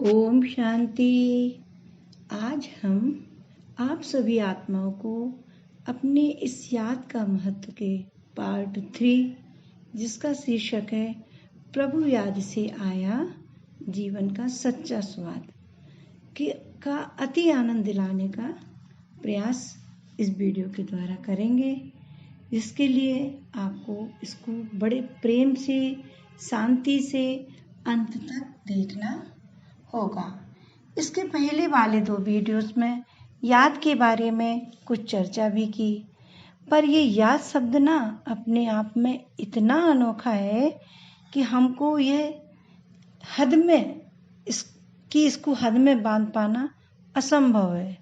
ओम शांति। आज हम आप सभी आत्माओं को अपने इस याद का महत्व के पार्ट 3, जिसका शीर्षक है प्रभु याद से आया जीवन का सच्चा स्वाद, का अति आनंद दिलाने का प्रयास इस वीडियो के द्वारा करेंगे। जिसके लिए आपको इसको बड़े प्रेम से, शांति से अंत तक देखना होगा। इसके पहले वाले 2 वीडियोस में याद के बारे में कुछ चर्चा भी की, पर ये याद शब्द ना अपने आप में इतना अनोखा है कि हमको यह इसको हद में बांध पाना असंभव है।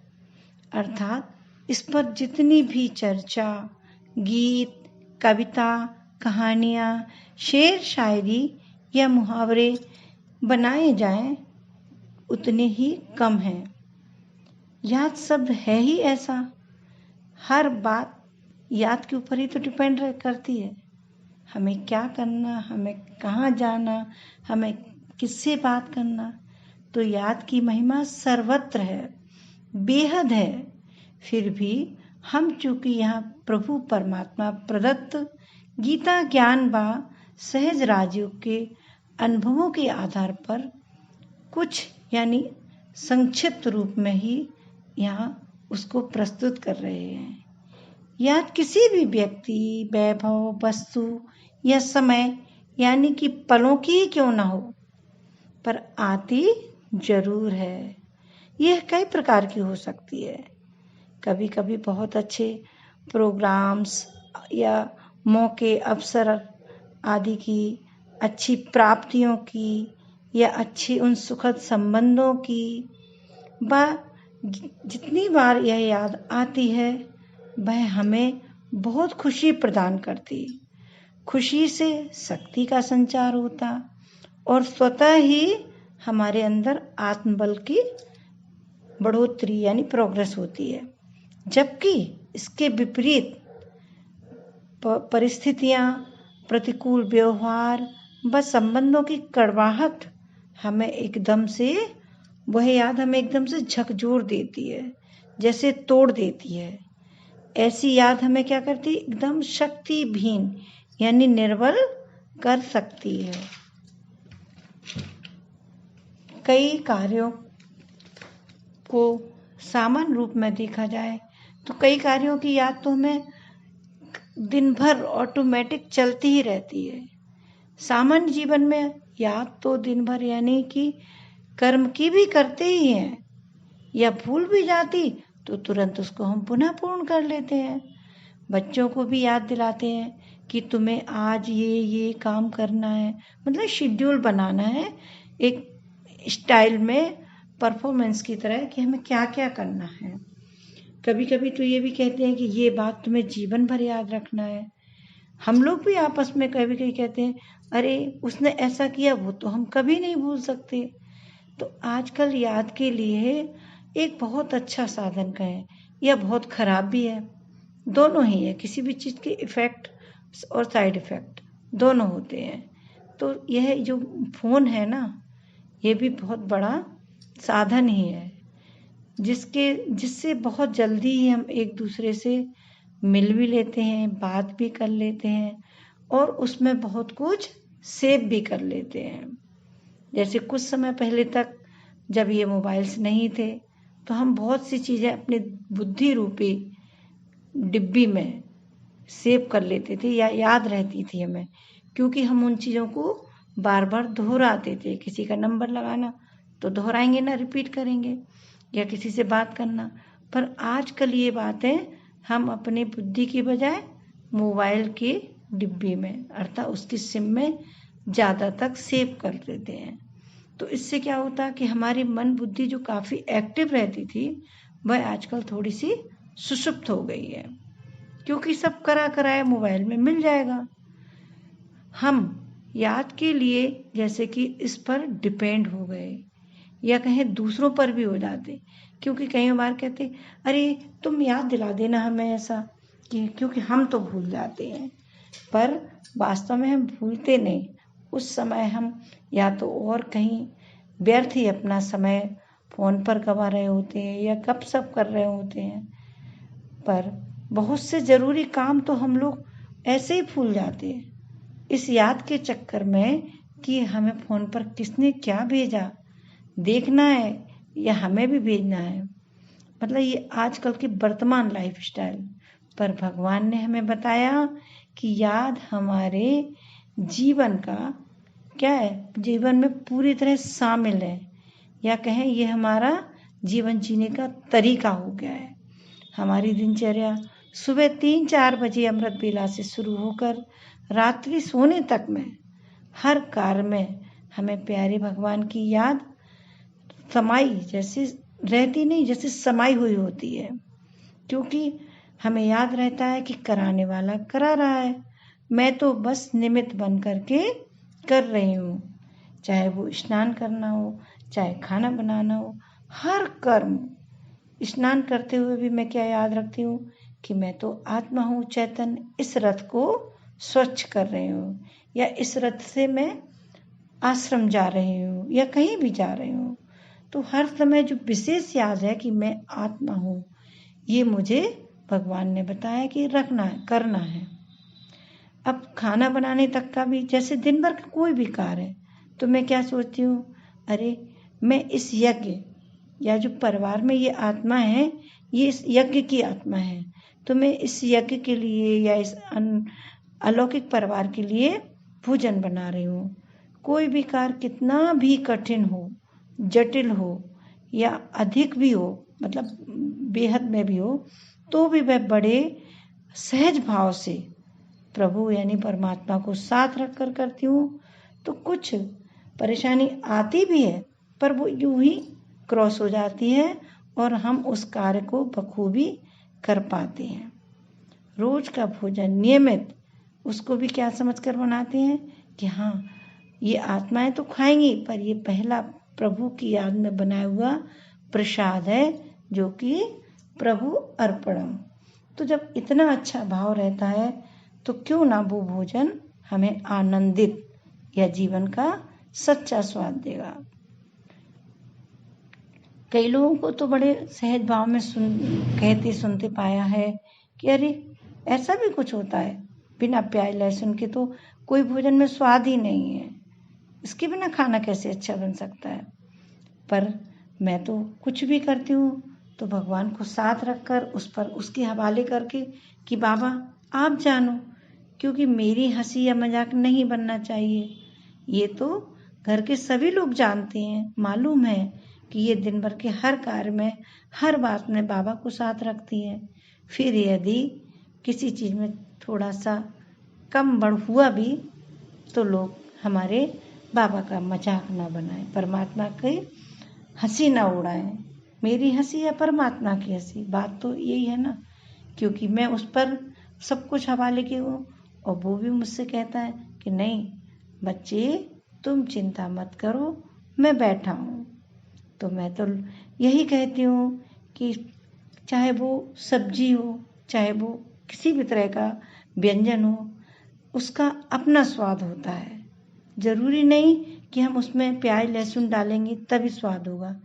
अर्थात इस पर जितनी भी चर्चा, गीत, कविता, कहानियाँ, शेर शायरी या मुहावरे बनाए जाएं, उतने ही कम हैं। याद शब्द है ही ऐसा, हर बात याद के ऊपर ही तो डिपेंड करती है। हमें क्या करना, हमें कहाँ जाना, हमें किससे बात करना, तो याद की महिमा सर्वत्र है, बेहद है। फिर भी हम चूंकि यहाँ प्रभु परमात्मा प्रदत्त गीता ज्ञान व सहज राजयोग के अनुभवों के आधार पर कुछ यानी संक्षिप्त रूप में ही यहाँ उसको प्रस्तुत कर रहे हैं। याद किसी भी व्यक्ति, वैभव, वस्तु या समय यानी कि पलों की ही क्यों ना हो, पर आती जरूर है। यह कई प्रकार की हो सकती है। कभी कभी बहुत अच्छे प्रोग्राम्स या मौके, अवसर आदि की, अच्छी प्राप्तियों की या अच्छी उन सुखद संबंधों की, जितनी बार यह याद आती है वह हमें बहुत खुशी प्रदान करती। खुशी से शक्ति का संचार होता और स्वतः ही हमारे अंदर आत्मबल की बढ़ोतरी यानी प्रोग्रेस होती है। जबकि इसके विपरीत परिस्थितियां, प्रतिकूल व्यवहार व संबंधों की कड़वाहट वह याद हमें एकदम से झकझोर देती है, जैसे तोड़ देती है। ऐसी याद हमें क्या करती है, एकदम शक्तिहीन यानी निर्बल कर सकती है। कई कार्यों को सामान्य रूप में देखा जाए तो कई कार्यों की याद तो हमें दिन भर ऑटोमेटिक चलती ही रहती है। सामान्य जीवन में याद तो दिन भर यानी कि कर्म की भी करते ही हैं, या भूल भी जाती तो तुरंत उसको हम पुनः पूर्ण कर लेते हैं। बच्चों को भी याद दिलाते हैं कि तुम्हें आज ये काम करना है, मतलब शेड्यूल बनाना है एक स्टाइल में, परफॉर्मेंस की तरह कि हमें क्या क्या करना है। कभी कभी तो ये भी कहते हैं कि ये बात तुम्हें जीवन भर याद रखना है। हम लोग भी आपस में कभी कभी कहते हैं, अरे उसने ऐसा किया, वो तो हम कभी नहीं भूल सकते। तो आजकल याद के लिए एक बहुत अच्छा साधन का है या बहुत खराब भी है, दोनों ही है। किसी भी चीज़ के इफ़ेक्ट और साइड इफ़ेक्ट दोनों होते हैं। तो यह जो फ़ोन है ना, ये भी बहुत बड़ा साधन ही है, जिससे बहुत जल्दी ही हम एक दूसरे से मिल भी लेते हैं, बात भी कर लेते हैं और उसमें बहुत कुछ सेव भी कर लेते हैं। जैसे कुछ समय पहले तक जब ये मोबाइल्स नहीं थे तो हम बहुत सी चीज़ें अपने बुद्धि रूपी डिब्बी में सेव कर लेते थे या याद रहती थी हमें, क्योंकि हम उन चीज़ों को बार बार दोहराते थे। किसी का नंबर लगाना तो दोहराएंगे ना, रिपीट करेंगे, या किसी से बात करना। पर आजकल ये बातें हम अपने बुद्धि की बजाय मोबाइल की डिब्बी में अर्थात उसकी सिम में ज़्यादा तक सेव कर देते हैं। तो इससे क्या होता कि हमारी मन बुद्धि जो काफ़ी एक्टिव रहती थी वह आजकल थोड़ी सी सुषुप्त हो गई है, क्योंकि सब कराया मोबाइल में मिल जाएगा। हम याद के लिए जैसे कि इस पर डिपेंड हो गए, या कहें दूसरों पर भी हो जाते, क्योंकि कई बार कहते अरे तुम याद दिला देना हमें ऐसा, क्योंकि हम तो भूल जाते हैं। पर वास्तव में हम भूलते नहीं, उस समय हम या तो और कहीं व्यर्थ ही अपना समय फ़ोन पर गंवा रहे होते हैं या गपशप कर रहे होते हैं। पर बहुत से ज़रूरी काम तो हम लोग ऐसे ही भूल जाते हैं इस याद के चक्कर में कि हमें फ़ोन पर किसने क्या भेजा देखना है या हमें भी भेजना है। मतलब ये आजकल की वर्तमान लाइफस्टाइल। पर भगवान ने हमें बताया कि याद हमारे जीवन का क्या है, जीवन में पूरी तरह शामिल है, या कहें ये हमारा जीवन जीने का तरीका हो गया है। हमारी दिनचर्या सुबह 3-4 बजे अमृत बेला से शुरू होकर रात्रि सोने तक में हर कार्य में हमें प्यारे भगवान की याद समाई जैसे रहती नहीं, जैसे समाई हुई होती है। क्योंकि हमें याद रहता है कि कराने वाला करा रहा है, मैं तो बस निमित्त बन करके कर रही हूँ। चाहे वो स्नान करना हो, चाहे खाना बनाना हो, हर कर्म। स्नान करते हुए भी मैं क्या याद रखती हूँ कि मैं तो आत्मा हूँ चैतन्य, इस रथ को स्वच्छ कर रही हूँ, या इस रथ से मैं आश्रम जा रही हूँ या कहीं भी जा रही हूँ। तो हर समय जो विशेष याद है कि मैं आत्मा हूँ, ये मुझे भगवान ने बताया कि रखना है, करना है। अब खाना बनाने तक का भी, जैसे दिन भर का कोई भी कार्य है, तो मैं क्या सोचती हूँ, अरे मैं इस यज्ञ या जो परिवार में ये आत्मा है, ये इस यज्ञ की आत्मा है, तो मैं इस यज्ञ के लिए या इस अलौकिक परिवार के लिए भोजन बना रही हूँ। कोई भी कार्य कितना भी कठिन हो, जटिल हो या अधिक भी हो, मतलब बेहद में भी हो, तो भी वह बड़े सहज भाव से प्रभु यानी परमात्मा को साथ रख कर करती हूँ। तो कुछ परेशानी आती भी है, पर वो यूं ही क्रॉस हो जाती है और हम उस कार्य को बखूबी कर पाते हैं। रोज का भोजन नियमित, उसको भी क्या समझ कर बनाते हैं कि हाँ ये आत्माएं तो खाएंगी, पर ये पहला प्रभु की याद में बनाया हुआ प्रसाद है, जो कि प्रभु अर्पणम। तो जब इतना अच्छा भाव रहता है तो क्यों ना वो भोजन हमें आनंदित या जीवन का सच्चा स्वाद देगा। कई लोगों को तो बड़े सहज भाव में कहते सुनते पाया है कि अरे ऐसा भी कुछ होता है, बिना प्याज लहसुन के तो कोई भोजन में स्वाद ही नहीं है, इसके बिना खाना कैसे अच्छा बन सकता है। पर मैं तो कुछ भी करती हूँ तो भगवान को साथ रखकर उस पर उसके हवाले करके कि बाबा आप जानो, क्योंकि मेरी हंसी या मजाक नहीं बनना चाहिए। ये तो घर के सभी लोग जानते हैं, मालूम है कि ये दिन भर के हर कार्य में, हर बात में बाबा को साथ रखती है। फिर यदि किसी चीज़ में थोड़ा सा कम बढ़ हुआ भी तो लोग हमारे बाबा का मजाक ना बनाएं, परमात्मा की हंसी ना उड़ाएं। मेरी हंसी या परमात्मा की हंसी, बात तो यही है ना, क्योंकि मैं उस पर सब कुछ हवाले की हूँ और वो भी मुझसे कहता है कि नहीं बच्चे तुम चिंता मत करो, मैं बैठा हूँ। तो मैं तो यही कहती हूँ कि चाहे वो सब्जी हो, चाहे वो किसी भी तरह का व्यंजन हो, उसका अपना स्वाद होता है। जरूरी नहीं कि हम उसमें प्याज लहसुन डालेंगे तभी स्वाद होगा।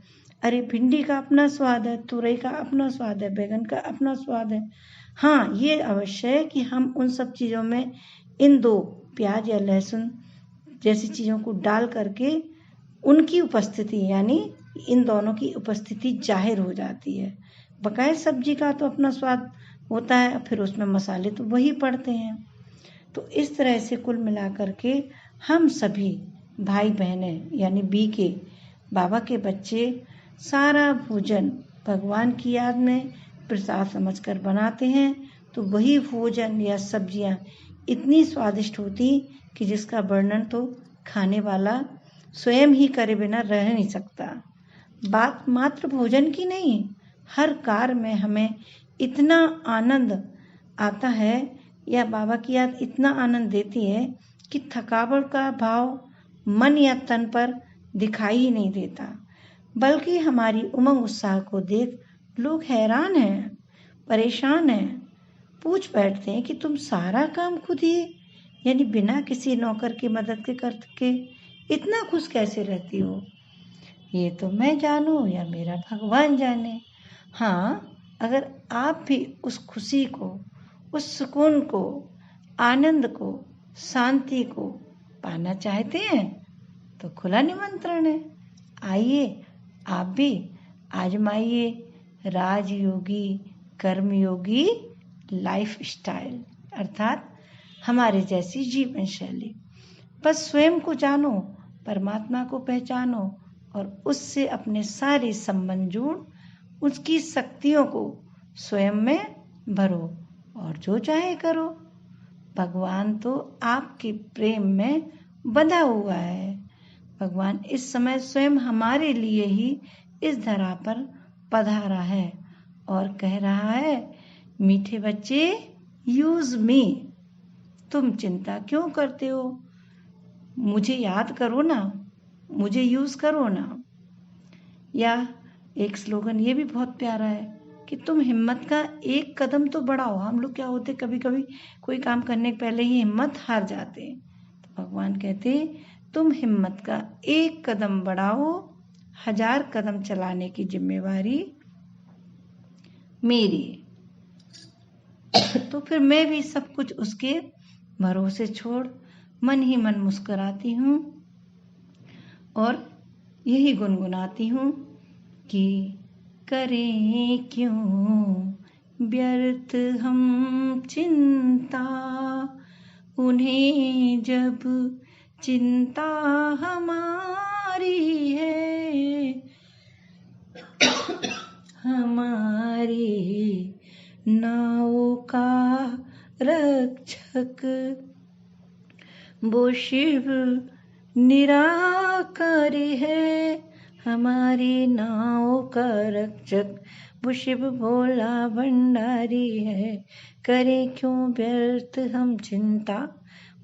अरे भिंडी का अपना स्वाद है, तुरई का अपना स्वाद है, बैगन का अपना स्वाद है। हाँ ये अवश्य है कि हम उन सब चीज़ों में इन दो प्याज या लहसुन जैसी चीज़ों को डाल करके उनकी उपस्थिति यानी इन दोनों की उपस्थिति जाहिर हो जाती है। बकाया सब्जी का तो अपना स्वाद होता है, फिर उसमें मसाले तो वही पड़ते हैं। तो इस तरह से कुल मिलाकर के हम सभी भाई बहनें यानी बी के बाबा के बच्चे सारा भोजन भगवान की याद में प्रसाद समझकर बनाते हैं। तो वही भोजन या सब्जियां इतनी स्वादिष्ट होती कि जिसका वर्णन तो खाने वाला स्वयं ही करे बिना रह नहीं सकता। बात मात्र भोजन की नहीं, हर कार्य में हमें इतना आनंद आता है या बाबा की याद इतना आनंद देती है कि थकावट का भाव मन या तन पर दिखाई ही नहीं देता, बल्कि हमारी उमंग उत्साह को देख लोग हैरान हैं, परेशान हैं, पूछ बैठते हैं कि तुम सारा काम खुद ही यानी बिना किसी नौकर की मदद के करके इतना खुश कैसे रहती हो। ये तो मैं जानूं या मेरा भगवान जाने। हाँ, अगर आप भी उस खुशी को, उस सुकून को, आनंद को, शांति को पाना चाहते हैं तो खुला निमंत्रण है। आइए, आप भी आजमाइए राजयोगी कर्मयोगी लाइफ स्टाइल, अर्थात हमारे जैसी जीवन शैली। बस स्वयं को जानो, परमात्मा को पहचानो और उससे अपने सारे संबंध जोड़, उसकी शक्तियों को स्वयं में भरो और जो चाहे करो। भगवान तो आपके प्रेम में बंधा हुआ है। भगवान इस समय स्वयं हमारे लिए ही इस धरा पर पधारा है और कह रहा है, मीठे बच्चे, यूज मी। तुम चिंता क्यों करते हो? मुझे याद करो ना, मुझे यूज करो ना। या एक स्लोगन ये भी बहुत प्यारा है कि तुम हिम्मत का एक कदम तो बढ़ाओ। हम लोग क्या होते, कभी कभी कोई काम करने के पहले ही हिम्मत हार जाते हैं। तो भगवान कहते, तुम हिम्मत का एक कदम बढ़ाओ, 1000 कदम चलाने की जिम्मेवारी मेरी। तो फिर मैं भी सब कुछ उसके भरोसे छोड़ मन ही मन मुस्कुराती हूँ और यही गुनगुनाती हूँ कि करें क्यों व्यर्थ हम चिंता, उन्हें जब चिंता हमारी है, हमारी नाव का रक्षक वो शिव निराकारी है। हमारी नाव का रक्षक वो शिव भोला भंडारी है। करें क्यों व्यर्थ हम चिंता,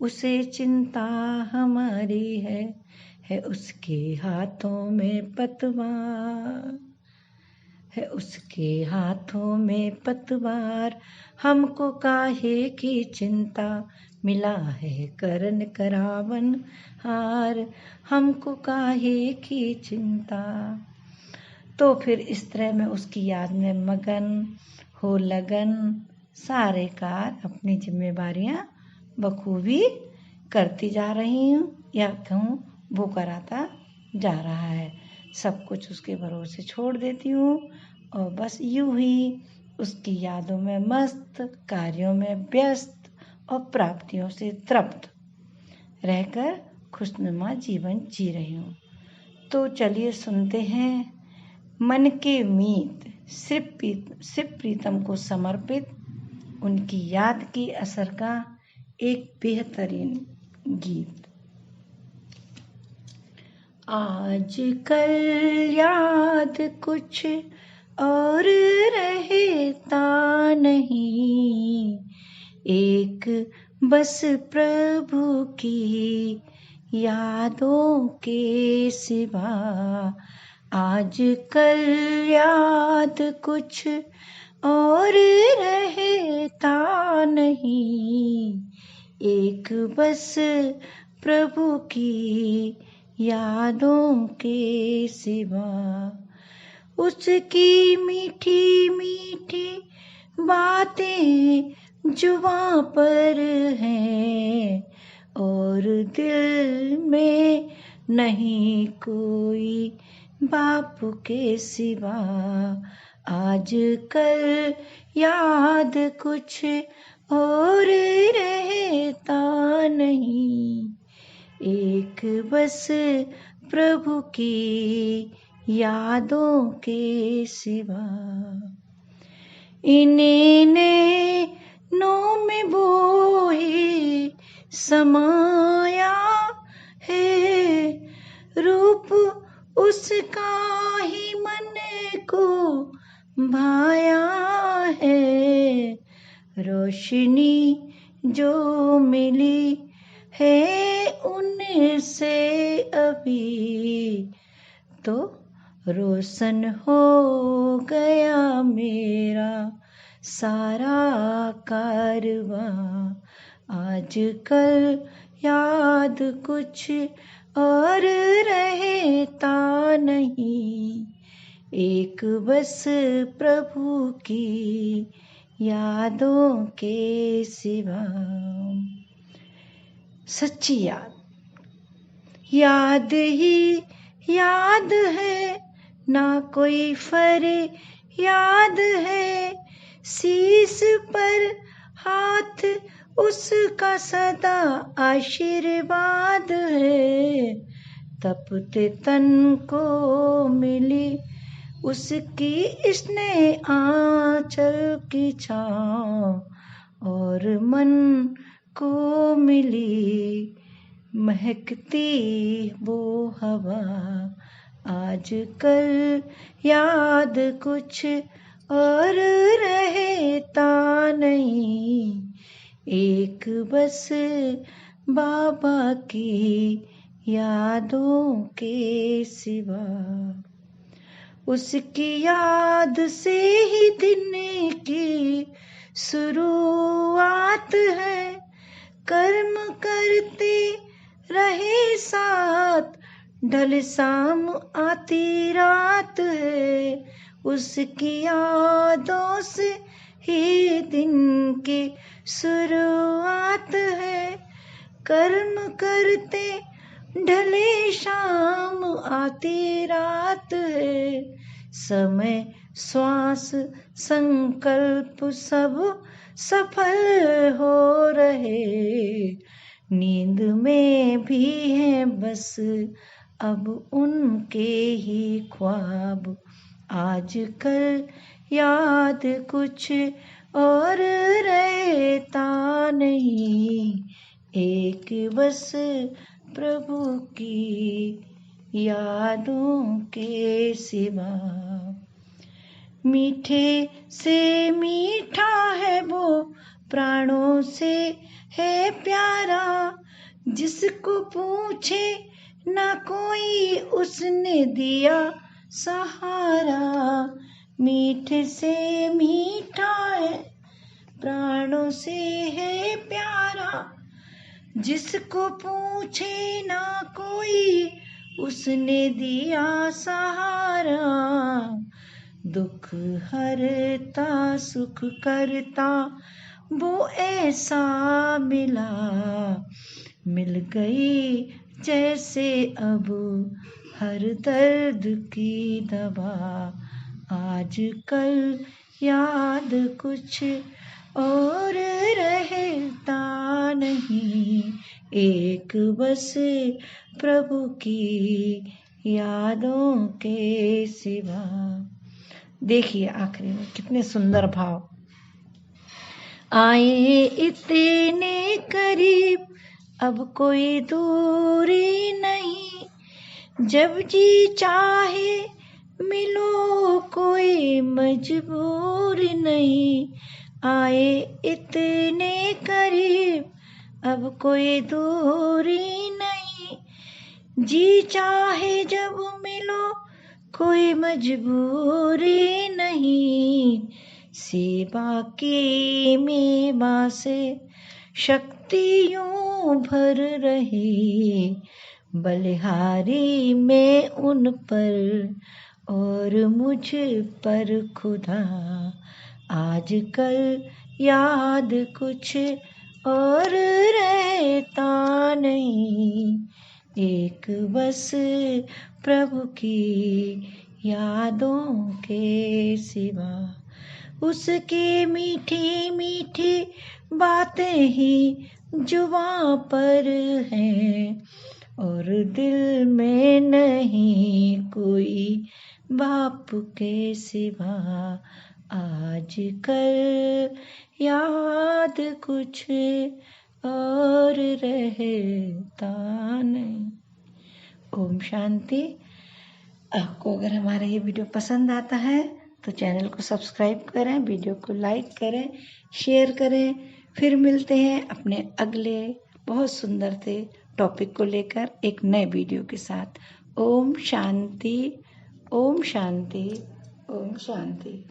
उसे चिंता हमारी है उसके हाथों में पतवार, है उसके हाथों में पतवार। हमको काहे की चिंता, मिला है करण करावन हार, हमको काहे की चिंता। तो फिर इस तरह मैं उसकी याद में मगन हो लगन, सारे कार अपनी जिम्मेवारियां बखूबी करती जा रही हूँ, या कहूँ वो कराता जा रहा है। सब कुछ उसके भरोसे छोड़ देती हूँ और बस यूं ही उसकी यादों में मस्त, कार्यों में व्यस्त और प्राप्तियों से तृप्त रहकर खुशनुमा जीवन जी रही हूँ। तो चलिए सुनते हैं मन के मीत शिव प्रीतम को समर्पित उनकी याद के असर का एक बेहतरीन गीत। आज कल याद कुछ और रहता नहीं, एक बस प्रभु की यादों के सिवा। आज कल याद कुछ और रहता नहीं, एक बस प्रभु की यादों के सिवा। उसकी मीठी मीठी बातें जुबां पर हैं और दिल में नहीं कोई बाप के सिवा। आज कल याद कुछ और रहता नहीं, एक बस प्रभु की यादों के सिवा। इन्हें नैनों में वो ही समाया है, रूप उसका ही मन को भाया है। रोशनी जो मिली है उनसे अभी, तो रोशन हो गया मेरा सारा कारवां। आज कल याद कुछ और रहता नहीं, एक बस प्रभु की यादों के सिवा। सच्ची याद ही याद है, ना कोई याद है, शीश पर हाथ उसका सदा आशीर्वाद है। तपते तन को मिली उसकी स्नेह आंचल की छाँव, और मन को मिली महकती वो हवा। आजकल याद कुछ और रहता नहीं, एक बस बाबा की यादों के सिवा। उसकी याद से ही दिन की शुरुआत है, कर्म करते रहे साथ, ढल शाम आती रात है। उसकी यादों से ही दिन की शुरुआत है, कर्म करते ढले शाम आती रात है। समय श्वास संकल्प सब सफल हो रहे, नींद में भी है बस अब उनके ही ख्वाब। आजकल याद कुछ और रहता नहीं, एक बस प्रभु की यादों के सिवा। मीठे से मीठा है वो प्राणों से है प्यारा, जिसको पूछे ना कोई उसने दिया सहारा। मीठे से मीठा है प्राणों से है प्यारा, जिसको पूछे ना कोई उसने दिया सहारा। दुख हरता सुख करता वो ऐसा मिला, मिल गई जैसे अब हर दर्द की दवा। आजकल याद कुछ और रहता नहीं, एक बस प्रभु की यादों के सिवा। देखिए आखिरी में कितने सुंदर भाव। आए इतने करीब अब कोई दूरी नहीं, जब जी चाहे मिलो कोई मजबूर नहीं। आए इतने करीब अब कोई दूरी नहीं, जी चाहे जब मिलो कोई मजबूरी नहीं। सेवा की मेवा से शक्तियों भर रही, बलिहारी में उन पर और मुझ पर खुदा। आजकल याद कुछ और रहता नहीं, एक बस प्रभु की यादों के सिवा। उसकी मीठी मीठी बातें ही जुबां पर हैं, और दिल में नहीं कोई बाप के सिवा। आजकल याद कुछ और रहता नहीं। ओम शांति। आपको अगर हमारा ये वीडियो पसंद आता है तो चैनल को सब्सक्राइब करें, वीडियो को लाइक करें, शेयर करें। फिर मिलते हैं अपने अगले बहुत सुंदर से टॉपिक को लेकर एक नए वीडियो के साथ। ओम शांति, ओम शांति, ओम शांति।